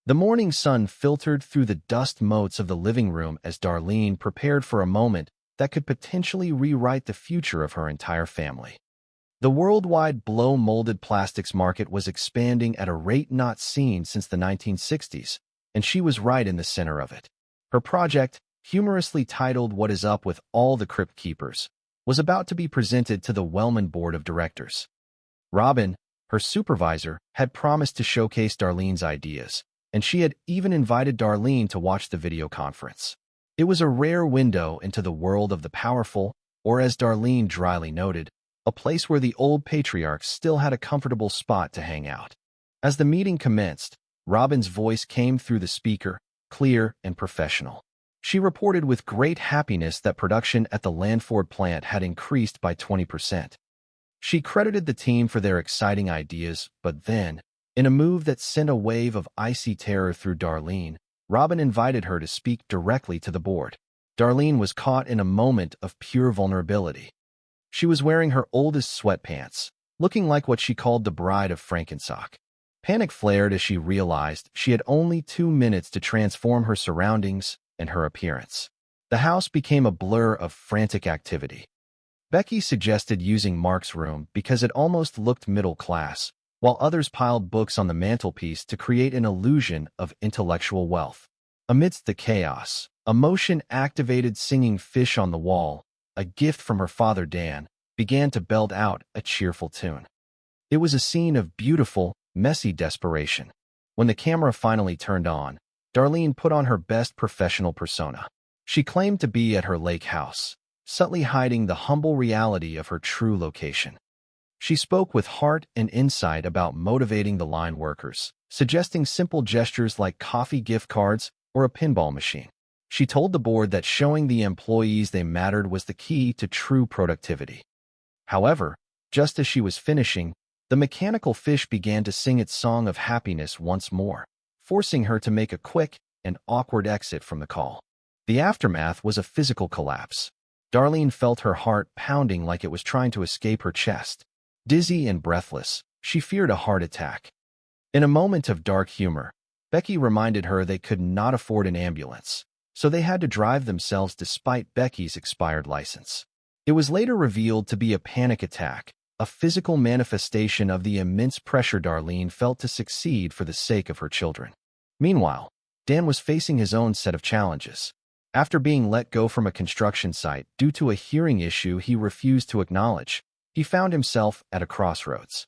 The morning sun filtered through the dust motes of the living room as Darlene prepared for a moment that could potentially rewrite the future of her entire family. The worldwide blow-molded plastics market was expanding at a rate not seen since the 1960s, and she was right in the center of it. Her project, humorously titled "What Is Up with All the Crypt Keepers," was about to be presented to the Wellman Board of Directors. Robin, her supervisor, had promised to showcase Darlene's ideas, and she had even invited Darlene to watch the video conference. It was a rare window into the world of the powerful, or as Darlene dryly noted, a place where the old patriarchs still had a comfortable spot to hang out. As the meeting commenced, Robin's voice came through the speaker, clear and professional. She reported with great happiness that production at the Landford plant had increased by 20%. She credited the team for their exciting ideas, but then, in a move that sent a wave of icy terror through Darlene, Robin invited her to speak directly to the board. Darlene was caught in a moment of pure vulnerability. She was wearing her oldest sweatpants, looking like what she called the bride of frankensock. Panic flared as she realized she had only 2 minutes to transform her surroundings and her appearance. The house became a blur of frantic activity. Becky suggested using Mark's room because it almost looked middle class, while others piled books on the mantelpiece to create an illusion of intellectual wealth. Amidst the chaos, a motion-activated singing fish on the wall, a gift from her father Dan, began to belt out a cheerful tune. It was a scene of beautiful, messy desperation. When the camera finally turned on, Darlene put on her best professional persona. She claimed to be at her lake house, subtly hiding the humble reality of her true location. She spoke with heart and insight about motivating the line workers, suggesting simple gestures like coffee gift cards or a pinball machine. She told the board that showing the employees they mattered was the key to true productivity. However, just as she was finishing, the mechanical fish began to sing its song of happiness once more, forcing her to make a quick and awkward exit from the call. The aftermath was a physical collapse. Darlene felt her heart pounding like it was trying to escape her chest. Dizzy and breathless, she feared a heart attack. In a moment of dark humor, Becky reminded her they could not afford an ambulance, so they had to drive themselves despite Becky's expired license. It was later revealed to be a panic attack, a physical manifestation of the immense pressure Darlene felt to succeed for the sake of her children. Meanwhile, Dan was facing his own set of challenges. After being let go from a construction site due to a hearing issue he refused to acknowledge, he found himself at a crossroads.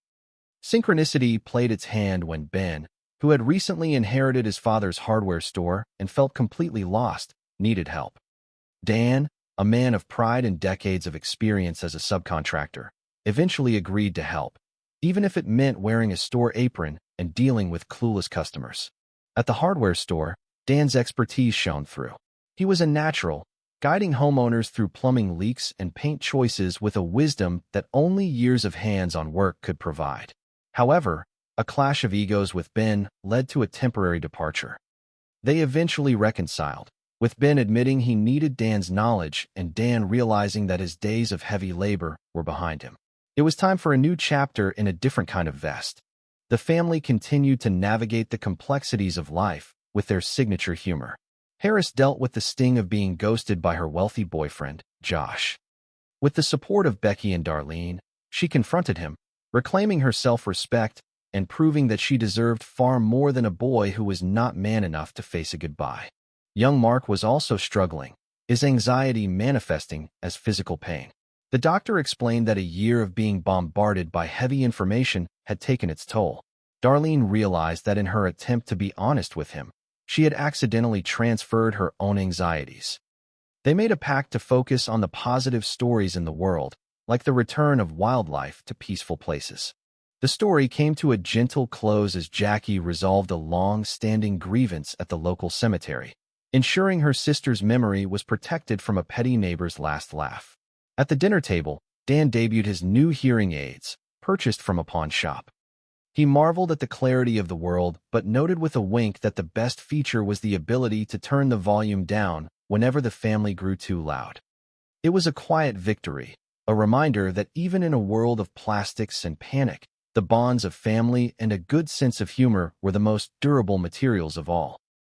Synchronicity played its hand when Ben, who had recently inherited his father's hardware store and felt completely lost, needed help. Dan, a man of pride and decades of experience as a subcontractor, eventually agreed to help, even if it meant wearing a store apron and dealing with clueless customers. At the hardware store, Dan's expertise shone through. He was a natural, guiding homeowners through plumbing leaks and paint choices with a wisdom that only years of hands-on work could provide. However, a clash of egos with Ben led to a temporary departure. They eventually reconciled, with Ben admitting he needed Dan's knowledge and Dan realizing that his days of heavy labor were behind him. It was time for a new chapter in a different kind of vest. The family continued to navigate the complexities of life with their signature humor. Harris dealt with the sting of being ghosted by her wealthy boyfriend, Josh. With the support of Becky and Darlene, she confronted him, reclaiming her self-respect and proving that she deserved far more than a boy who was not man enough to face a goodbye. Young Mark was also struggling, his anxiety manifesting as physical pain. The doctor explained that a year of being bombarded by heavy information had taken its toll. Darlene realized that in her attempt to be honest with him, she had accidentally transferred her own anxieties. They made a pact to focus on the positive stories in the world, like the return of wildlife to peaceful places. The story came to a gentle close as Jackie resolved a long-standing grievance at the local cemetery, ensuring her sister's memory was protected from a petty neighbor's last laugh. At the dinner table, Dan debuted his new hearing aids, purchased from a pawn shop. He marveled at the clarity of the world, but noted with a wink that the best feature was the ability to turn the volume down whenever the family grew too loud. It was a quiet victory, a reminder that even in a world of plastics and panic, The bonds of family and a good sense of humor were the most durable materials of all.